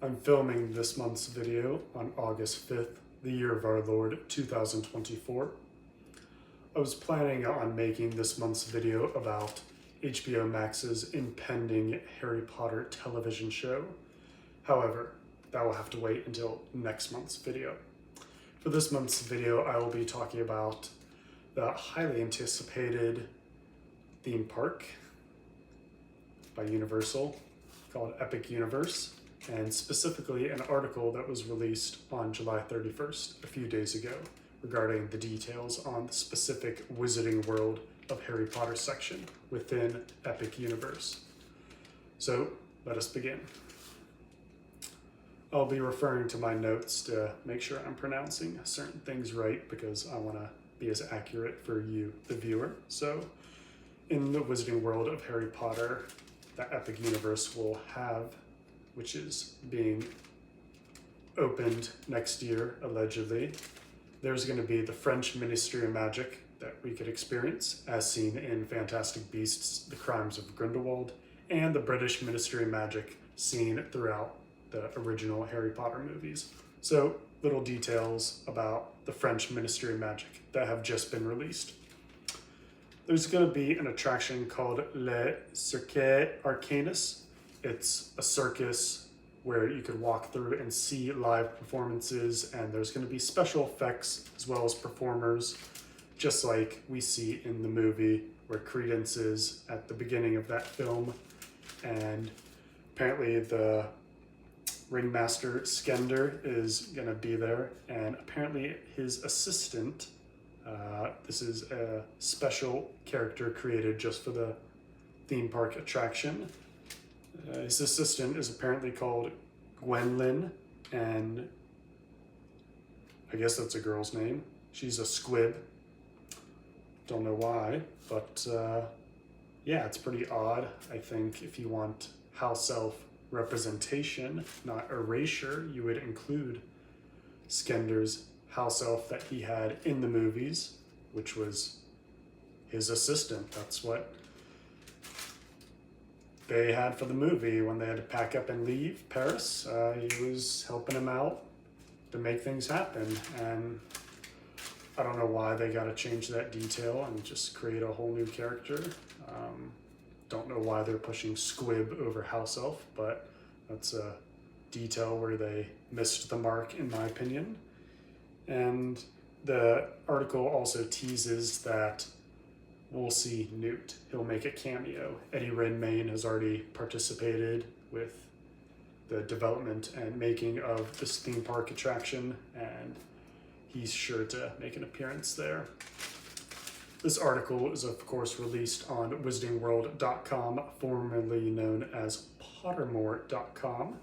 I'm filming this month's video on August 5th, the year of our Lord 2024. I was planning on making this month's video about HBO Max's impending Harry Potter television show. However, that will have to wait until next month's video. For this month's video, I will be talking about the highly anticipated theme park by Universal called Epic Universe, and specifically an article that was released on July 31st, a few days ago, regarding the details on the specific Wizarding World of Harry Potter section within Epic Universe. So let us begin. I'll be referring to my notes to make sure I'm pronouncing certain things right because I want to be as accurate for you, the viewer. So in the Wizarding World of Harry Potter, the Epic Universe will have, which is being opened next year, allegedly, there's going to be the French Ministry of Magic that we could experience, as seen in Fantastic Beasts, The Crimes of Grindelwald, and the British Ministry of Magic seen throughout the original Harry Potter movies. So, little details about the French Ministry of Magic that have just been released. There's going to be an attraction called Le Cirque Arcanus. It's a circus where you could walk through and see live performances, and there's going to be special effects as well as performers, just like we see in the movie where Credence is at the beginning of that film. And apparently the ringmaster Skender is going to be there, and apparently his assistant, this is a special character created just for the theme park attraction. His assistant is apparently called Gwenlyn, and I guess that's a girl's name. She's a squib. Don't know why, but yeah, it's pretty odd. I think if you want house elf representation, not erasure, you would include Skender's house elf that he had in the movies, which was his assistant. That's what they had for the movie when they had to pack up and leave Paris. He was helping him out to make things happen, and I don't know why they got to change that detail and just create a whole new character. Don't know why they're pushing Squib over House Elf, but that's a detail where they missed the mark, in my opinion. And the article also teases that we'll see Newt. He'll make a cameo. Eddie Redmayne has already participated with the development and making of this theme park attraction, and he's sure to make an appearance there. This article is, of course, released on wizardingworld.com, formerly known as Pottermore.com.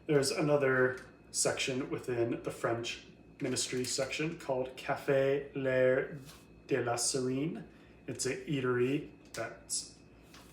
There's another section within the French Ministry section called Café L'Air de la Serene. It's an eatery that's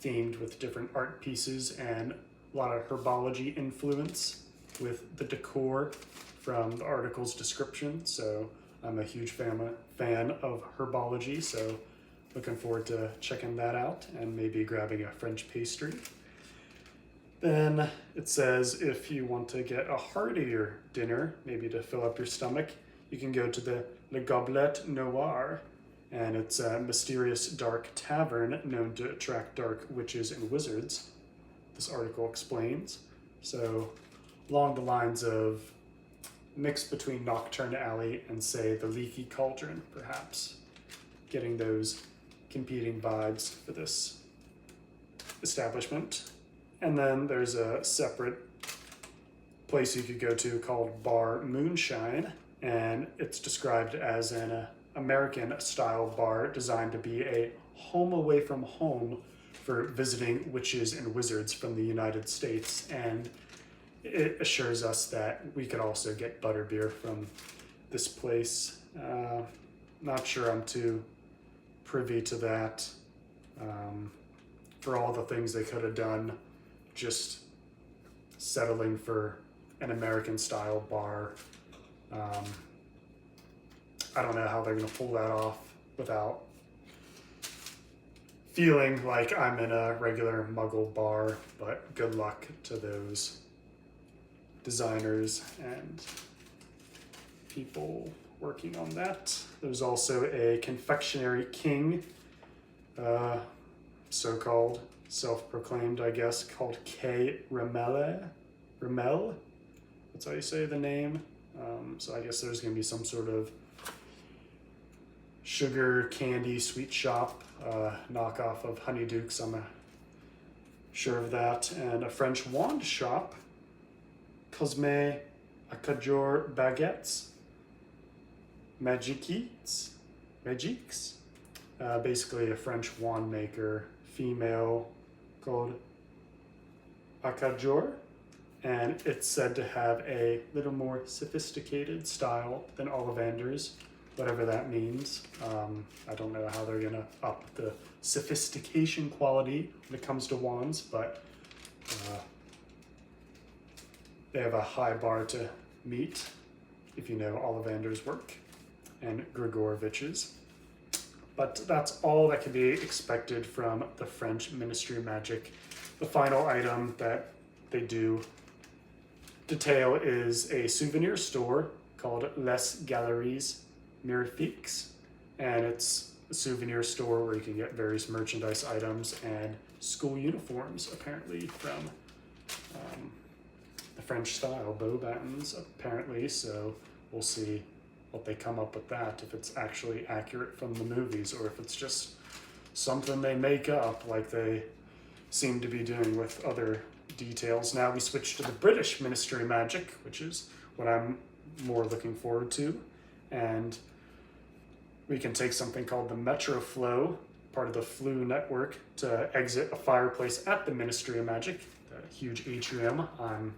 themed with different art pieces and a lot of herbology influence with the decor from the article's description. So I'm a huge fan of herbology, so looking forward to checking that out and maybe grabbing a French pastry. Then it says if you want to get a heartier dinner, maybe to fill up your stomach, you can go to the Le Goblet Noir, and it's a mysterious dark tavern known to attract dark witches and wizards, this article explains. So along the lines of mix between Nocturne Alley and, say, the Leaky Cauldron, perhaps, getting those competing vibes for this establishment. And then there's a separate place you could go to called Bar Moonshine, and it's described as an American-style bar designed to be a home away from home for visiting witches and wizards from the United States, and it assures us that we could also get butterbeer from this place. Not sure I'm too privy to that. For all the things they could have done, just settling for an American-style bar. I don't know how they're going to pull that off without feeling like I'm in a regular Muggle bar, but good luck to those designers and people working on that. There's also a confectionery king, so-called, self-proclaimed, I guess, called K. Ramel. That's how you say the name. So I guess there's going to be some sort of sugar candy sweet shop knockoff of Honeydukes. I'm sure of that. And a French wand shop, Cosme Acajor Baguettes, Magiques, basically a French wand maker, female, called Acajor, and it's said to have a little more sophisticated style than Ollivander's, whatever that means. I don't know how they're gonna up the sophistication quality when it comes to wands, but they have a high bar to meet if you know Ollivander's work and Grigorovich's. But that's all that can be expected from the French Ministry of Magic. The final item that they do detail is a souvenir store called Les Galeries Mirifiques, and it's a souvenir store where you can get various merchandise items and school uniforms, apparently from the French style, bow buttons, apparently. So we'll see what they come up with that, if it's actually accurate from the movies or if it's just something they make up like they seem to be doing with other details. Now we switch to the British Ministry of Magic, which is what I'm more looking forward to. And we can take something called the Metroflow, part of the Flu network, to exit a fireplace at the Ministry of Magic, the huge atrium. I'm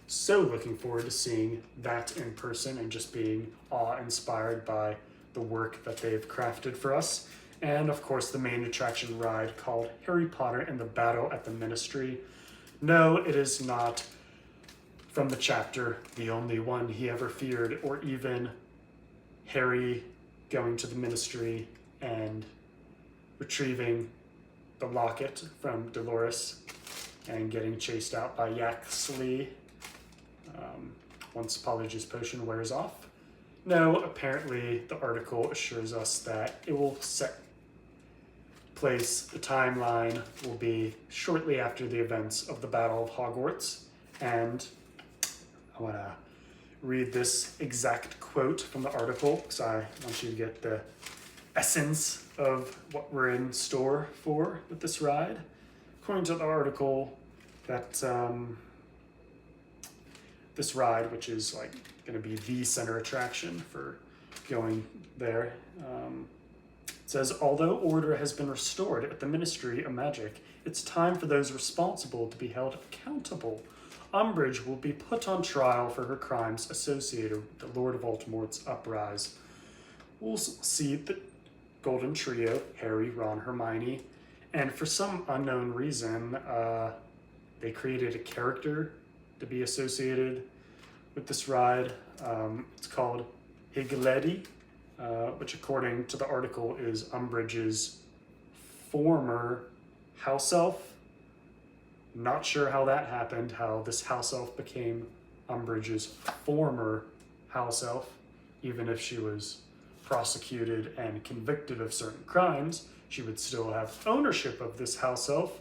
so looking forward to seeing that in person and just being awe-inspired by the work that they've crafted for us. And of course, the main attraction ride called Harry Potter and the Battle at the Ministry. No, it is not from the chapter The Only One He Ever Feared, or even Harry going to the Ministry and retrieving the locket from Dolores and getting chased out by Yaxley once Polyjuice Potion wears off. No, apparently the article assures us that it will the timeline will be shortly after the events of the Battle of Hogwarts. And I want to read this exact quote from the article because I want you to get the essence of what we're in store for with this ride. According to the article, that this ride, which is like going to be the center attraction for going there, it says, although order has been restored at the Ministry of Magic, it's time for those responsible to be held accountable. Umbridge will be put on trial for her crimes associated with the Lord of Voldemort's uprise. We'll see the Golden Trio, Harry, Ron, Hermione, and for some unknown reason, they created a character to be associated with this ride. It's called Higledi, which according to the article is Umbridge's former house elf. Not sure how that happened, how this house elf became Umbridge's former house elf. Even if she was prosecuted and convicted of certain crimes, she would still have ownership of this house elf,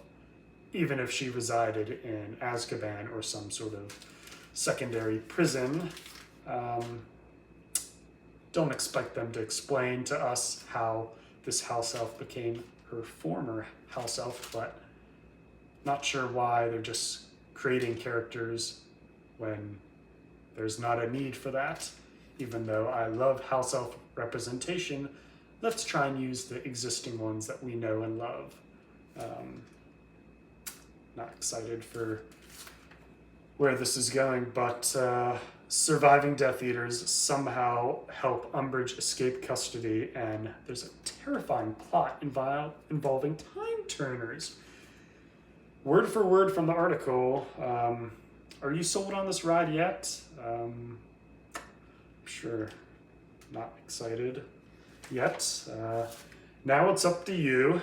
even if she resided in Azkaban or some sort of secondary prison. Don't expect them to explain to us how this house elf became her former house elf, but not sure why they're just creating characters when there's not a need for that. Even though I love house elf representation, let's try and use the existing ones that we know and love. Not excited for where this is going, but surviving Death Eaters somehow help Umbridge escape custody, and there's a terrifying plot involving time turners. Word for word from the article. Are you sold on this ride yet? Sure, not excited yet. Now it's up to you.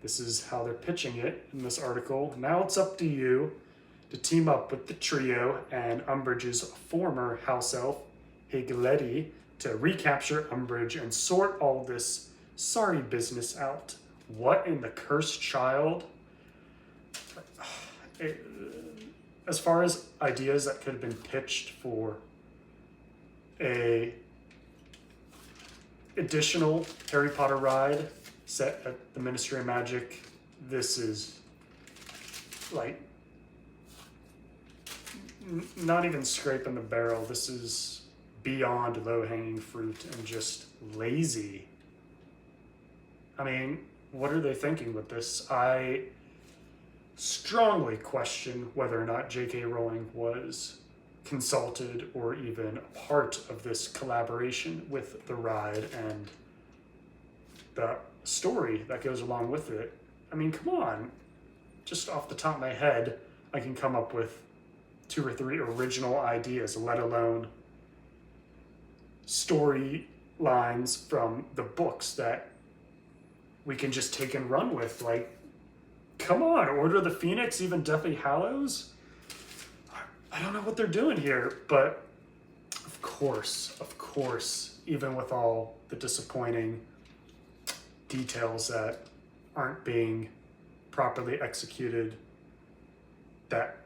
This is how they're pitching it in this article. Now it's up to you to team up with the trio and Umbridge's former house elf, Higledi, to recapture Umbridge and sort all this sorry business out. What in the cursed child? As far as ideas that could have been pitched for a additional Harry Potter ride set at the Ministry of Magic, this is like not even scraping the barrel. This is beyond low-hanging fruit and just lazy. I mean, what are they thinking with this? I strongly question whether or not J.K. Rowling was consulted or even a part of this collaboration with the ride and the story that goes along with it. I mean, come on. Just off the top of my head, I can come up with 2 or 3 original ideas, let alone storylines from the books that we can just take and run with. Like, come on, Order of the Phoenix, even Deathly Hallows? I don't know what they're doing here, but of course, even with all the disappointing details that aren't being properly executed, that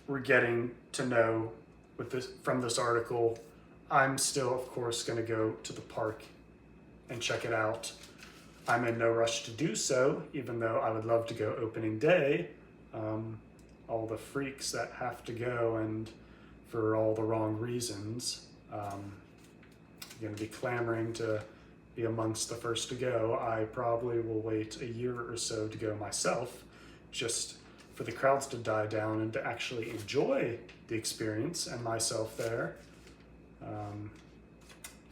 we're getting to know with this from this article, I'm still, of course, going to go to the park and check it out. I'm in no rush to do so, even though I would love to go opening day. All the freaks that have to go, and for all the wrong reasons, going to be clamoring to be amongst the first to go. I probably will wait a year or so to go myself, just for the crowds to die down and to actually enjoy the experience and myself there.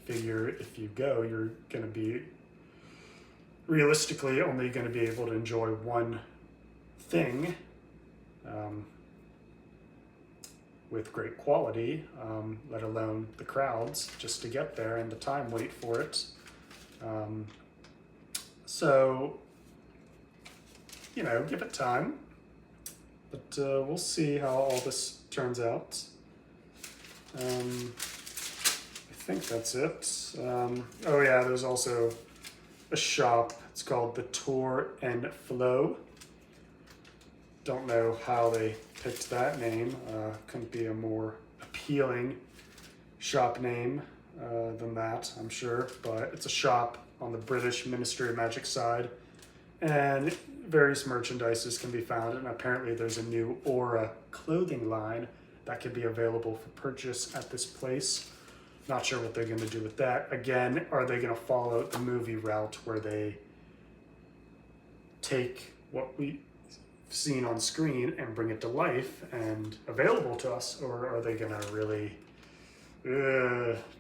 Figure if you go, you're going to be realistically only going to be able to enjoy one thing with great quality, let alone the crowds just to get there and the time wait for it. So, give it time, but we'll see how all this turns out. I think that's it. Oh yeah, there's also a shop. It's called the Tour and Flow. Don't know how they picked that name. Couldn't be a more appealing shop name than that, I'm sure. But it's a shop on the British Ministry of Magic side, and various merchandises can be found. And apparently, there's a new Aura clothing line that could be available for purchase at this place. Not sure what they're going to do with that. Again, are they going to follow the movie route where they take what we've seen on screen and bring it to life and available to us? Or are they going to really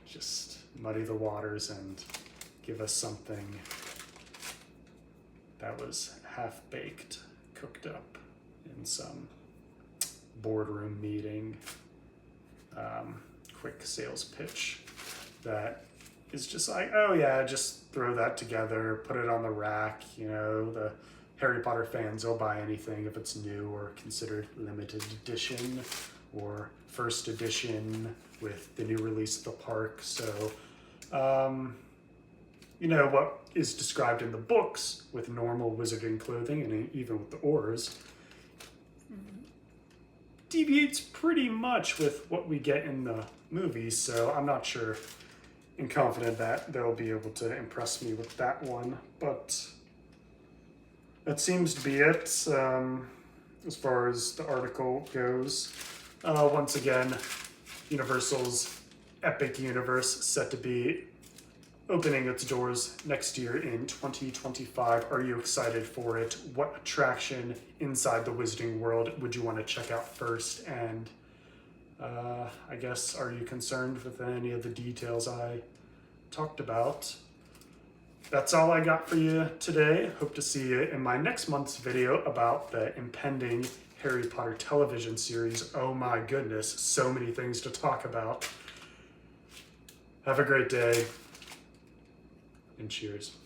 just muddy the waters and give us something that was half-baked, cooked up in some boardroom meeting, quick sales pitch that is just like, oh yeah, just throw that together, put it on the rack. The Harry Potter fans will buy anything if it's new or considered limited edition or first edition with the new release of the park. So, what is described in the books with normal wizarding clothing and even with the auras deviates pretty much with what we get in the movies, so I'm not sure and confident that they'll be able to impress me with that one, but that seems to be it as far as the article goes. Once again, Universal's Epic Universe set to be opening its doors next year in 2025. Are you excited for it? What attraction inside the Wizarding World would you want to check out first? And I guess, are you concerned with any of the details I talked about? That's all I got for you today. Hope to see you in my next month's video about the impending Harry Potter television series. Oh my goodness, so many things to talk about. Have a great day, and cheers.